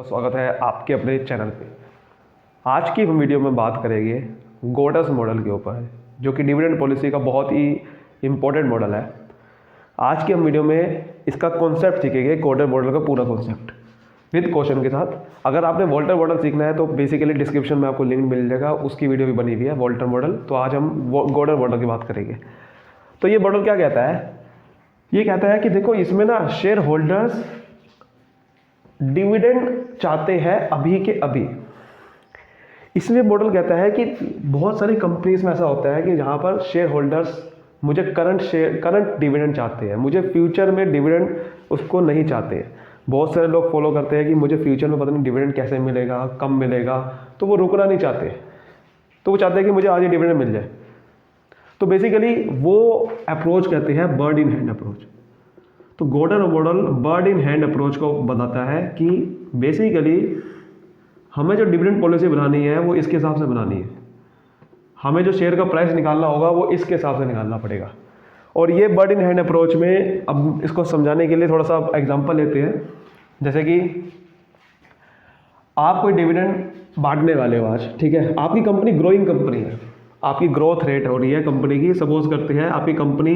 का स्वागत है आपके अपने चैनल पे। आज की हम वीडियो में बात करेंगे गोडस मॉडल के ऊपर, जो कि डिविडेंड पॉलिसी का बहुत ही इम्पोर्टेंट मॉडल है। आज की हम वीडियो में इसका कॉन्सेप्ट सीखेंगे, गोडस मॉडल का पूरा कॉन्सेप्ट विद क्वेश्चन के साथ। अगर आपने वॉल्टर मॉडल सीखना है तो बेसिकली डिस्क्रिप्शन में आपको लिंक मिल जाएगा, उसकी वीडियो भी बनी हुई है वॉल्टर मॉडल। तो आज हम गोडस मॉडल की बात करेंगे। तो ये मॉडल क्या कहता है? ये कहता है कि देखो, इसमें ना शेयर होल्डर्स डिविडेंड चाहते हैं अभी के अभी। इसलिए मॉडल कहता है कि बहुत सारी कंपनीज में ऐसा होता है कि जहां पर शेयर होल्डर्स मुझे करंट डिविडेंड चाहते हैं, मुझे फ्यूचर में डिविडेंड उसको नहीं चाहते हैं। बहुत सारे लोग फॉलो करते हैं कि मुझे फ्यूचर में पता नहीं डिविडेंड कैसे मिलेगा, कम मिलेगा, तो वो रुकना नहीं चाहते। तो वो चाहते हैं कि मुझे आज ही डिविडेंड मिल जाए। तो बेसिकली वो अप्रोच कहते हैं बर्ड इन हैंड अप्रोच। तो Gordon's model bird in hand approach को बताता है कि बेसिकली हमें जो डिविडेंड पॉलिसी बनानी है वो इसके हिसाब से बनानी है। हमें जो शेयर का प्राइस निकालना होगा वो इसके हिसाब से निकालना पड़ेगा। और ये बर्ड इन हैंड अप्रोच में अब इसको समझाने के लिए थोड़ा सा एग्जांपल लेते हैं। जैसे कि आप कोई डिविडेंड बांटने वाले हो आज, ठीक है। आपकी कंपनी ग्रोइंग कंपनी है, आपकी ग्रोथ रेट हो रही है कंपनी की। सपोज करते हैं आपकी कंपनी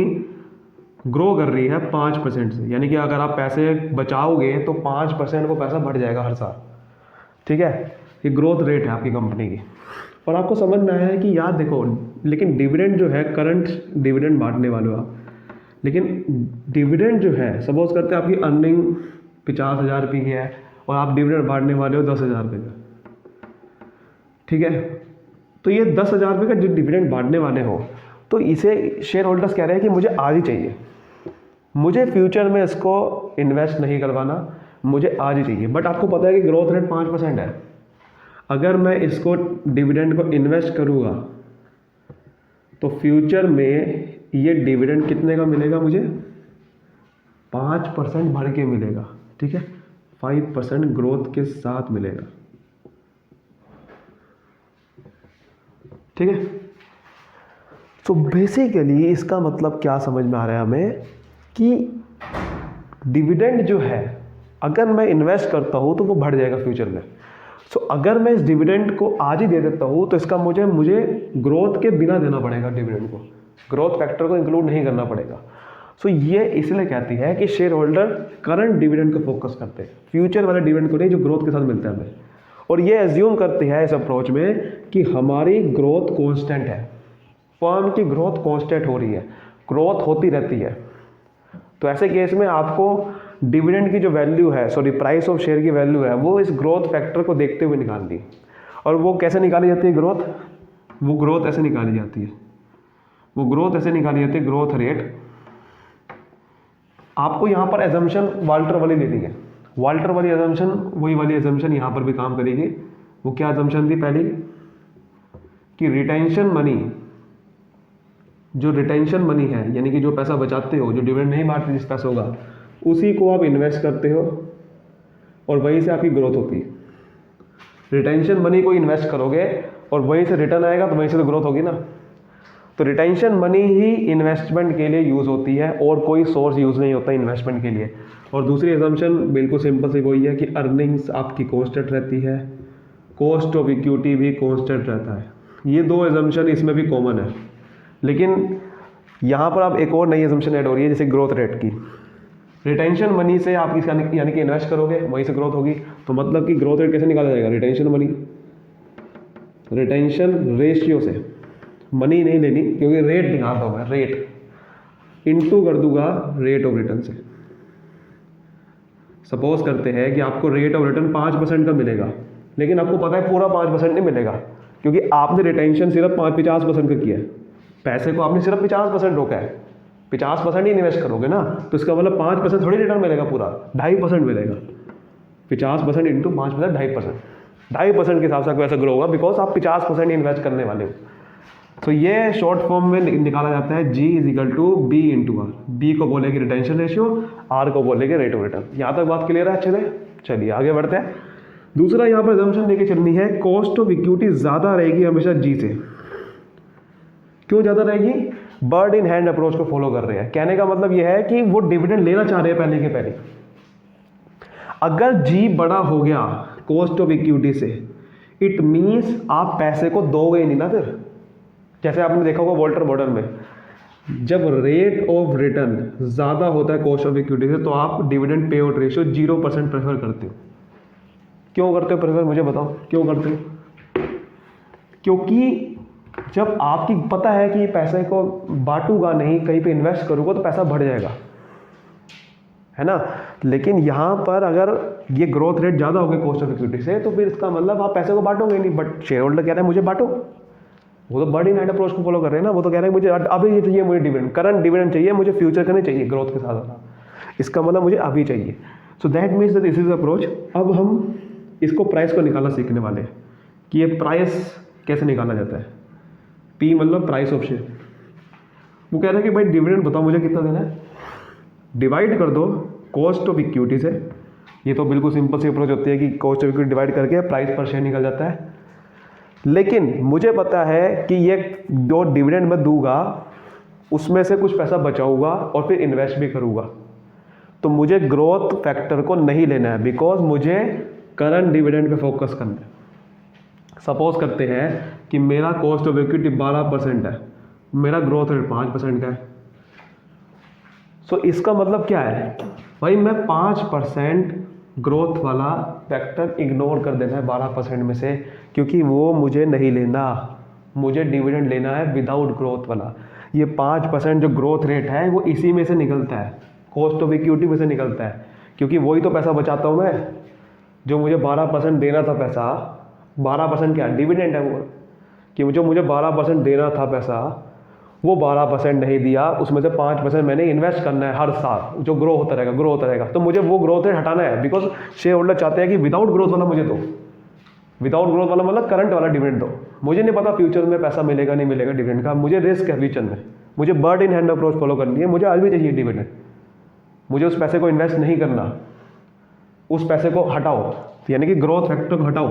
ग्रो कर रही है 5% से, यानी कि अगर आप पैसे बचाओगे तो 5% को पैसा बढ़ जाएगा हर साल, ठीक है। ये ग्रोथ रेट है आपकी कंपनी की। और आपको समझ में आया है कि यार देखो, लेकिन डिविडेंड जो है, करंट डिविडेंड बांटने वाले हो आप, लेकिन डिविडेंड जो है, सपोज करते हैं आपकी अर्निंग 50,000 रुपये की है और आप डिविडेंड बांटने वाले हो 10,000 रुपये का, ठीक है। तो ये 10,000 रुपये का जो डिविडेंड बांटने वाले हो, तो इसे शेयर होल्डर्स कह रहे हैं कि मुझे आज ही चाहिए, मुझे फ्यूचर में इसको इन्वेस्ट नहीं करवाना, मुझे आज ही चाहिए। बट आपको पता है कि ग्रोथ रेट 5% है। अगर मैं इसको डिविडेंड को इन्वेस्ट करूँगा तो फ्यूचर में ये डिविडेंड कितने का मिलेगा मुझे? 5% बढ़ के मिलेगा, ठीक है। 5% ग्रोथ के साथ मिलेगा, ठीक है। तो बेसिकली इसका मतलब क्या समझ में आ रहा है हमें कि डिविडेंड जो है, अगर मैं इन्वेस्ट करता हूं तो वो बढ़ जाएगा फ्यूचर में। सो अगर मैं इस डिविडेंड को आज ही दे देता हूं तो इसका मुझे ग्रोथ के बिना देना पड़ेगा डिविडेंड को, ग्रोथ फैक्टर को इंक्लूड नहीं करना पड़ेगा। सो ये इसलिए कहती है कि शेयर होल्डर करंट डिविडेंड को फोकस करते हैं, फ्यूचर वाले डिविडेंड को नहीं जो ग्रोथ के साथ मिलता है हमें। और ये एज्यूम करते हैं इस अप्रोच में कि हमारी ग्रोथ कॉन्स्टेंट है, फर्म की ग्रोथ कॉन्स्टेंट हो रही है, ग्रोथ होती रहती है। तो ऐसे केस में आपको डिविडेंड की जो वैल्यू है, प्राइस ऑफ शेयर की वैल्यू है, वो इस ग्रोथ फैक्टर को देखते हुए निकालनी। और वो कैसे निकाली जाती है ग्रोथ? वो ग्रोथ ऐसे निकाली जाती है, वो ग्रोथ ऐसे निकाली जाती है, ग्रोथ रेट। आपको यहाँ पर एजम्पशन वाल्टर वाली देनी है, वाल्टर वाली एजम्पशन, वही वाली एजम्पशन यहाँ पर भी काम करेगी। वो क्या एजम्पशन थी पहली? कि रिटेंशन मनी, जो रिटेंशन मनी है, यानी कि जो पैसा बचाते हो, जो डिविडेंड नहीं बांटते जिस पैसों का, उसी को आप इन्वेस्ट करते हो और वहीं से आपकी ग्रोथ होती है। रिटेंशन मनी को इन्वेस्ट करोगे और वहीं से रिटर्न आएगा तो वहीं से तो ग्रोथ होगी ना। तो रिटेंशन मनी ही इन्वेस्टमेंट के लिए यूज़ होती है और कोई सोर्स यूज़ नहीं होता इन्वेस्टमेंट के लिए। और दूसरी एजम्पशन बिल्कुल सिंपल सी वही है कि अर्निंग्स आपकी कॉन्स्टेंट रहती है, कॉस्ट ऑफ इक्विटी भी कॉन्स्टेंट रहता है। ये दो एजम्पशन इसमें भी कॉमन है। लेकिन यहाँ पर अब एक और नई एजम्पशन ऐड हो रही है, जैसे ग्रोथ रेट की। रिटेंशन मनी से आप यानी कि इन्वेस्ट करोगे, वहीं से ग्रोथ होगी। तो मतलब कि ग्रोथ रेट कैसे निकाला जाएगा? रिटेंशन मनी, रिटेंशन रेशियो से, मनी नहीं लेनी क्योंकि रेट निकालता हूँ मैं, रेट इनटू कर दूंगा रेट ऑफ रिटर्न से। सपोज करते हैं कि आपको रेट ऑफ रिटर्न 5% का मिलेगा, लेकिन आपको पता है पूरा 5% नहीं मिलेगा, क्योंकि आपने रिटेंशन सिर्फ 50% का किया है। पैसे को आपने सिर्फ 50% रोका है, 50% ही इन्वेस्ट करोगे ना, तो इसका मतलब 5% थोड़ी रिटर्न मिलेगा, पूरा 2.5% मिलेगा। 50% इंटू 5%, 2.5%, 2.5% के हिसाब से आपको ऐसा ग्रो होगा, बिकॉज आप 50% इन्वेस्ट करने वाले हो। तो ये शॉर्ट फॉर्म में निकाला जाता है G = B × R। B को बोलेगी रिटेंशन रेशियो, R को बोलेगी रेट ऑफ रिटर्न। यहाँ तक बात क्लियर है अच्छे से? चलिए आगे बढ़ते हैं। दूसरा यहाँ पर एजम्पशन लेके चलनी है, कॉस्ट ऑफ इक्विटी ज़्यादा रहेगी हमेशा G से। क्यों ज़्यादा रहेगी? बर्ड इन हैंड अप्रोच को फॉलो कर रहे हैं। कहने का मतलब यह है कि वो डिविडेंड लेना चाह रहे हैं पहले के पहले। अगर G बड़ा हो गया कॉस्ट ऑफ इक्विटी से, इट मीन्स आप पैसे को दोगे ही नहीं ना फिर। जैसे आपने देखा होगा वॉल्टर मॉडल में, जब रेट ऑफ रिटर्न ज़्यादा होता है कॉस्ट ऑफ इक्विटी से, तो आप dividend pay out ratio 0% prefer करते हो। क्यों करते हो प्रेफर, मुझे बताओ क्यों करते हो? क्योंकि जब आपकी पता है कि पैसे को बांटूंगा नहीं, कहीं पे इन्वेस्ट करूंगा तो पैसा बढ़ जाएगा, है ना। लेकिन यहाँ पर अगर ये ग्रोथ रेट ज़्यादा हो गई कॉस्ट ऑफ इक्विटी से, तो फिर इसका मतलब आप पैसे को बांटोगे नहीं। बट शेयर होल्डर कह रहे हैं मुझे बांटो, वो तो बर्ड इन हैंड अप्रोच को फॉलो कर रहे हैं ना। वो तो कह रहे हैं मुझे अभी ये चाहिए, मुझे डिविडेंड, करंट डिविडेंड चाहिए, मुझे फ्यूचर का नहीं चाहिए ग्रोथ के साथ। इसका मतलब मुझे अभी चाहिए। So that means that this is approach. अब हम इसको प्राइस को निकालना सीखने वाले हैं कि ये प्राइस कैसे निकाला जाता है। पी मतलब प्राइस ऑफ शेयर। वो कह रहे हैं कि भाई डिविडेंड बताओ मुझे कितना देना है, डिवाइड कर दो कॉस्ट ऑफ इक्विटी से। ये तो बिल्कुल सिंपल सी अप्रोच होती है कि कॉस्ट ऑफ इक्विटी डिवाइड करके प्राइस पर शेयर निकल जाता है। लेकिन मुझे पता है कि ये जो डिविडेंड मैं दूंगा उसमें से कुछ पैसा बचाऊंगा और फिर इन्वेस्ट भी करूंगा। तो मुझे ग्रोथ फैक्टर को नहीं लेना है, बिकॉज मुझे करंट डिविडेंड पे फोकस करना है। सपोज करते हैं कि मेरा कॉस्ट ऑफ इक्विटी 12% है, मेरा ग्रोथ रेट 5% का है। सो इसका मतलब क्या है भाई, मैं 5% ग्रोथ वाला फैक्टर इग्नोर कर देना है 12% में से, क्योंकि वो मुझे नहीं लेना। मुझे डिविडेंड लेना है विदाउट ग्रोथ वाला। ये 5% जो ग्रोथ रेट है वो इसी में से निकलता है, कॉस्ट ऑफ इक्विटी में से निकलता है, क्योंकि वही तो पैसा बचाता हूँ मैं। जो मुझे 12% देना था पैसा, 12% क्या डिविडेंड है वो, कि जो मुझे 12% देना था पैसा वो 12% नहीं दिया, उसमें से 5% मैंने इन्वेस्ट करना है हर साल, जो ग्रो होता रहेगा। तो मुझे वो ग्रोथ रेट हटाना है, बिकॉज शेयर होल्डर चाहते हैं कि विदाउट ग्रोथ वाला मुझे दो। विदाउट ग्रोथ वाला मतलब करंट वाला डिविडेंड दो। मुझे नहीं पता फ्यूचर में पैसा मिलेगा नहीं मिलेगा डिविडेंड का, मुझे रिस्क है फ्यूचर में, मुझे bird in hand approach follow करनी है। मुझे आज भी चाहिए डिविडेंड, मुझे उस पैसे को इन्वेस्ट नहीं करना, उस पैसे को हटाओ, यानी कि ग्रोथ फैक्टर को हटाओ,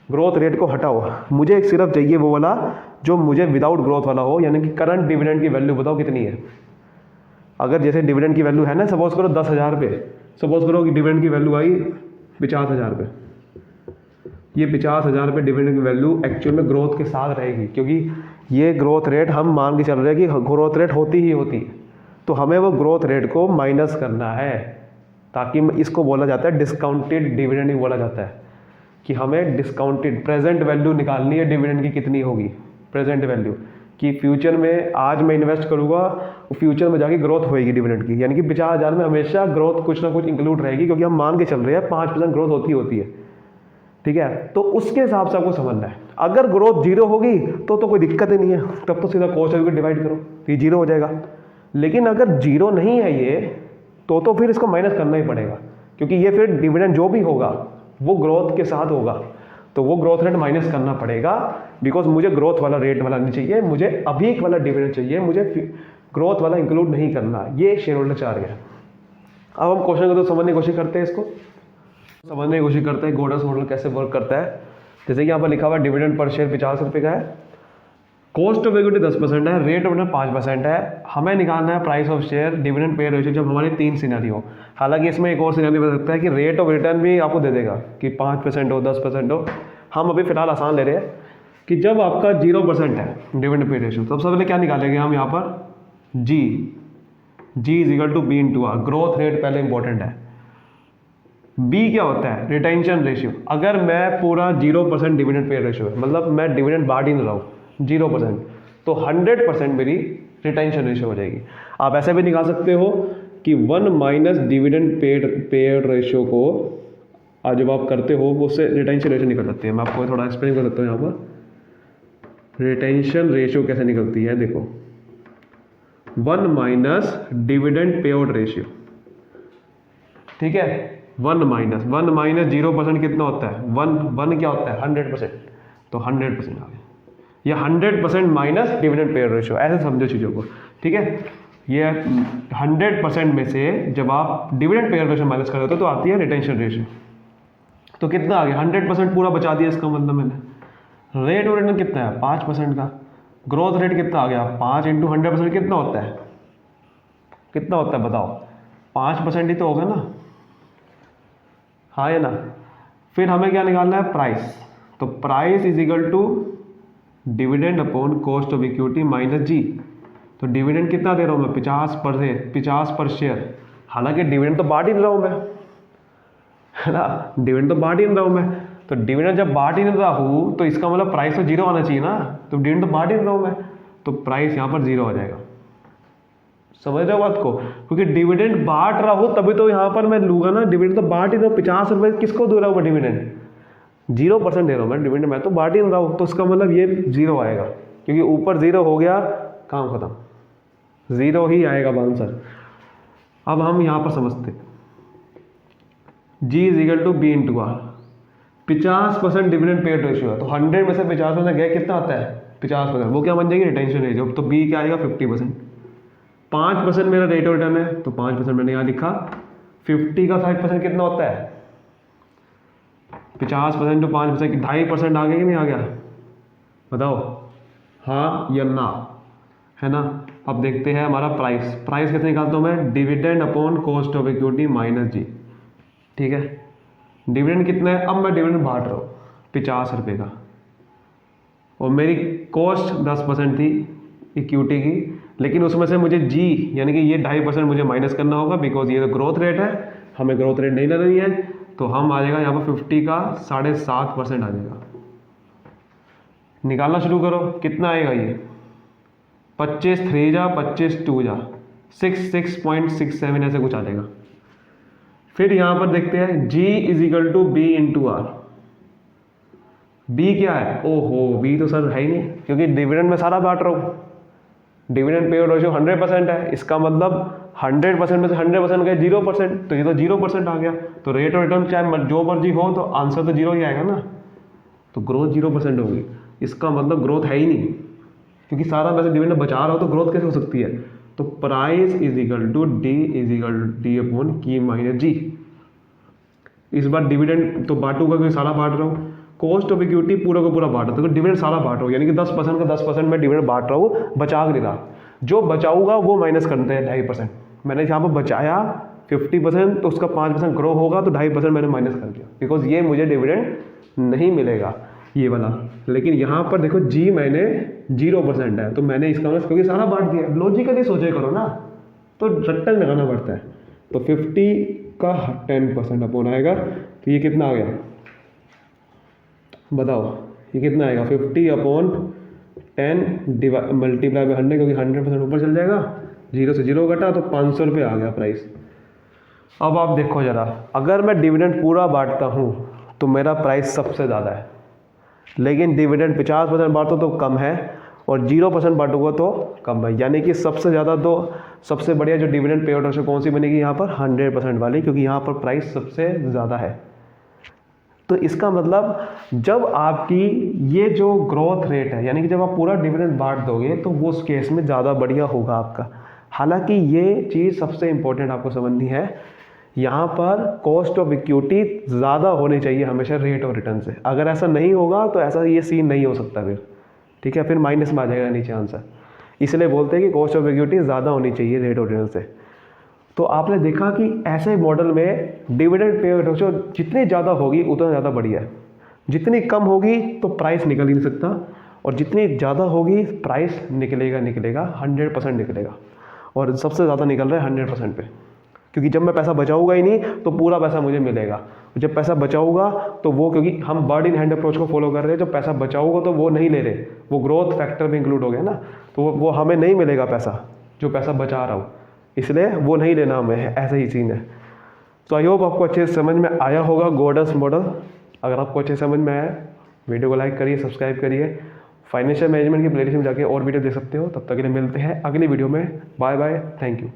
ग्रोथ रेट को हटाओ। मुझे सिर्फ चाहिए वो वाला जो मुझे विदाउट ग्रोथ वाला हो, यानी कि करंट डिविडेंड की वैल्यू बताओ कितनी है। अगर जैसे डिविडेंड की वैल्यू है ना, सपोज करो 10,000 रुपये, सपोज करो कि डिविडेंड की वैल्यू आई 50,000 रुपये। ये 50,000 रुपये डिविडेंड की वैल्यू एक्चुअल में ग्रोथ के साथ रहेगी, क्योंकि ये ग्रोथ रेट हम मान के चल रहे हैं कि ग्रोथ रेट होती ही होती है। तो हमें वो ग्रोथ रेट को माइनस करना है, ताकि इसको बोला जाता है डिस्काउंटेड डिविडेंड ही बोला जाता है, कि हमें डिस्काउंटेड प्रेजेंट वैल्यू निकालनी है डिविडेंड की कितनी होगी, प्रेजेंट वैल्यू, कि फ्यूचर में आज मैं इन्वेस्ट करूंगा, फ्यूचर में जाके ग्रोथ होएगी डिविडेंड की, यानी कि 50,000 में हमेशा ग्रोथ कुछ ना कुछ इंक्लूड रहेगी, क्योंकि हम मान के चल रहे हैं 5% ग्रोथ होती है। ठीक है, तो उसके हिसाब से आपको समझना है। अगर ग्रोथ 0 होगी तो कोई दिक्कत ही नहीं है, तब तो सीधा कॉस्ट ऑफ डिवाइड करो, ये 0 हो जाएगा। लेकिन अगर 0 नहीं है ये, तो फिर इसको माइनस करना ही पड़ेगा, क्योंकि ये फिर डिविडेंड जो भी होगा वो ग्रोथ के साथ होगा, तो वो ग्रोथ रेट माइनस करना पड़ेगा। बिकॉज मुझे ग्रोथ वाला रेट वाला नहीं चाहिए, मुझे अभी वाला डिविडेंड चाहिए, मुझे ग्रोथ वाला इंक्लूड नहीं करना। ये शेयर होल्डर चाह रहे हैं। अब हम क्वेश्चन को तो समझने की कोशिश करते हैं, इसको समझने की कोशिश करते हैं गोल्डर्स मॉडल कैसे वर्क करता है। जैसे कि यहाँ पर लिखा हुआ है डिविडेंड पर शेयर 50 रुपये का है, कॉस्ट ऑफ इक्विटी 10% है, रेट ऑफ रिटर्न 5% है। हमें निकालना है price of share dividend pay ratio जब हमारे 3 सिनेरियो। हालांकि इसमें एक और सिनेरियो बन सकता है कि रेट ऑफ रिटर्न भी आपको दे देगा कि 5% हो 10% हो। हम अभी फिलहाल आसान ले रहे हैं कि जब आपका 0% है डिविडेंड पे रेशियो, तो सबसे पहले क्या निकालेंगे हम यहाँ पर G is equal to B into R. Growth rate पहले इंपॉर्टेंट है। बी क्या होता है, रिटेंशन रेशियो। अगर मैं पूरा 0% डिविडेंड पे रेशियो है, मतलब मैं डिविडेंड बांट ही नहीं रहा हूँ 0%, तो 100% मेरी रिटेंशन रेशियो हो जाएगी। आप ऐसे भी निकाल सकते हो कि 1 माइनस डिविडेंड पेड रेशियो को आज जब आप करते हो वो उससे रिटेंशन रेशियो निकल सकती है। मैं आपको थोड़ा एक्सप्लेन कर सकता हूँ। यहाँ पर रिटेंशन रेशियो कैसे निकलती है, देखो 1 minus dividend pay out ratio, ठीक है। 1 माइनस 0% कितना होता है, 1 क्या होता है 100%, तो 100% आ गया। या 100% minus dividend pay out ratio, ऐसे समझो चीज़ों को, ठीक है। ये 100% में से जब आप dividend pay out ratio minus कर देते हो तो आती है रिटेंशन रेशियो। तो कितना आ गया, 100% पूरा बचा दिया, इसका मतलब मैंने। रेट ऑफ रिटर्न कितना है 5% का। ग्रोथ रेट कितना आ गया, 5 इंटू 100% कितना होता है, कितना होता है बताओ, 5% ही तो होगा ना, हाँ या ना। फिर हमें क्या निकालना है, प्राइस। तो price is equal to dividend upon cost of equity minus G. तो डिविडेंड कितना दे रहा हूँ मैं, 50 पर शेयर। हालांकि डिविडेंड तो बांट ही नहीं रहा हूँ मैं, है ना, डिविडेंड तो बांट ही नहीं रहा हूँ मैं। तो डिविडेंड जब बांट ही नहीं रहा हूँ तो इसका मतलब प्राइस तो जीरो आना चाहिए ना। तो डिविडेंड तो बांट ही नहीं रहा हूँ मैं, तो प्राइस यहाँ पर जीरो आ जाएगा। समझ रहे हो बात को, क्योंकि डिविडेंड बांट रहा हूँ तभी तो यहाँ पर मैं लूंगा ना। डिविडेंड तो बांट ही रहा हूँ, 50 रुपये किसको दे रहा हूँ मैं डिविडेंड, 0% दे रहा हूँ मैं डिविडेंड, मैं तो बांट ही नहीं रहा हूँ। तो उसका मतलब ये जीरो आएगा, क्योंकि ऊपर जीरो हो गया, काम खत्म, जीरो ही आएगा आंसर। अब हम यहाँ पर समझते, G is equal to B into R. 50% dividend paid ratio है, तो 100 में से 50% गया, कितना आता है 50%, वो क्या बन जाएगी, रिटेंशन रेशियो। तो बी क्या आएगा 50%। 5% मेरा रेट ऑफ रिटर्न है, तो 5% मैंने यहाँ लिखा। 50 का 5% कितना होता है, 50% तो 5% 2.5% आ गया कि नहीं आ गया, बताओ हाँ या ना, है ना। अब देखते हैं हमारा प्राइस। प्राइस कैसे निकालता हूँ मैं, dividend upon cost of equity minus G. ठीक है, डिविडेंड कितना है, अब मैं डिविडेंड बांट रहा हूँ 50 रुपये का, और मेरी कॉस्ट 10% थी इक्विटी की, लेकिन उसमें से मुझे जी यानी कि ये 2.5% मुझे माइनस करना होगा, बिकॉज ये तो ग्रोथ रेट है, हमें ग्रोथ रेट नहीं लेनी है। तो हम आ जाएगा यहाँ पर 50 का 7.5% आ जाएगा। निकालना शुरू करो, कितना आएगा ये, 25 3 जा 25 2 जा 6.67 ऐसे कुछ आ जाएगा। फिर यहाँ पर देखते हैं G is equal to B into R. B क्या है, ओहो बी तो सर है ही नहीं, क्योंकि डिविडेंड में सारा बांट रहा हूँ। डिविडेंड पे रेशियो 100% है, इसका मतलब 100% में से 100% गए 0%, तो ये तो 0% आ गया। तो रेट ऑफ रिटर्न चाहे जो मर्जी हो, तो आंसर तो जीरो ही आएगा ना। तो ग्रोथ 0% होगी, इसका मतलब ग्रोथ है ही नहीं, क्योंकि सारा वैसे डिविडेंड बचा रहा हो तो ग्रोथ कैसे हो सकती है। तो price is equal to D is equal to D upon K minus G. इस बार डिविडेंड तो बांटूंगा क्योंकि सारा बांट रहा हूँ, कॉस्ट ऑफ इक्विटी पूरा का पूरा बांट रहा हूँ, तो डिविडेंड सारा बांट रहा हूँ, यानी कि 10% का 10% मैं डिविडेंड बांट रहा हूँ, बचा नहीं रहा। जो बचाऊंगा वो माइनस करते हैं 2.5%। मैंने यहाँ पर बचाया 50%, तो उसका 5% ग्रो होगा, तो 2.5% मैंने माइनस कर दिया, बिकॉज ये मुझे डिविडेंड नहीं मिलेगा ये वाला। लेकिन यहाँ पर देखो जी मैंने 0% है, तो मैंने इसका मतलब क्योंकि सारा बांट दिया। लॉजिकली सोचे करो ना, तो रट्टन लगाना पड़ता है। तो 50 का 10% अपॉन आएगा, तो ये कितना आ गया बताओ, ये कितना आएगा 50 अपॉन 10 मल्टीप्लाई बाय 100, क्योंकि 100% ऊपर चल जाएगा, 0 से 0 घटा, तो 500 रुपये आ गया प्राइस। अब आप देखो ज़रा, अगर मैं डिविडेंड पूरा बांटता हूँ तो मेरा प्राइस सबसे ज़्यादा है, लेकिन डिविडेंड 50% बांटो तो कम है, और 0% बांटूंगा तो कम है। यानी कि सबसे ज़्यादा तो सबसे बढ़िया जो डिविडेंड पे आउट रेशियो कौन सी बनेगी यहाँ पर, 100% वाली, क्योंकि यहाँ पर प्राइस सबसे ज़्यादा है। तो इसका मतलब जब आपकी ये जो ग्रोथ रेट है, यानी कि जब आप पूरा डिविडेंड बांट दोगे, तो वो उस केस में ज़्यादा बढ़िया होगा आपका। हालांकि ये चीज़ सबसे इंपॉर्टेंट आपको समझनी है, यहाँ पर कॉस्ट ऑफ इक्विटी ज़्यादा होनी चाहिए हमेशा रेट ऑफ रिटर्न से। अगर ऐसा नहीं होगा तो ऐसा ये सीन नहीं हो सकता फिर, ठीक है, फिर माइनस में आ जाएगा नीचे आंसर। इसलिए बोलते हैं कि कॉस्ट ऑफ इक्विटी ज़्यादा होनी चाहिए रेट ऑफ रिटर्न से। तो आपने देखा कि ऐसे मॉडल में डिविडेंड पे रेशियो जितनी ज़्यादा होगी उतना ज़्यादा बढ़िया है, जितनी कम होगी तो प्राइस निकल ही नहीं सकता, और जितनी ज़्यादा होगी प्राइस निकलेगा 100% निकलेगा, और सबसे ज़्यादा निकल रहा है 100% पे, क्योंकि जब मैं पैसा बचाऊंगा ही नहीं तो पूरा पैसा मुझे मिलेगा। जब पैसा बचाऊंगा तो वो, क्योंकि हम बर्ड इन हैंड अप्रोच को फॉलो कर रहे हैं, जब पैसा बचाऊंगा तो वो नहीं ले रहे, वो ग्रोथ फैक्टर में इंक्लूड हो गया ना, तो वो हमें नहीं मिलेगा पैसा, जो पैसा बचा रहा हूँ, इसलिए वो नहीं लेना हमें, ऐसा ही सीन है। तो आई होप आपको अच्छे से समझ में आया होगा गॉर्डन्स मॉडल। अगर आपको अच्छे समझ में आया, वीडियो को लाइक करिए, सब्सक्राइब करिए। फाइनेंशियल मैनेजमेंट की प्लेलिस्ट में जाके और वीडियो देख सकते हो। तब तक के लिए मिलते हैं अगली वीडियो में। Bye bye, thank you.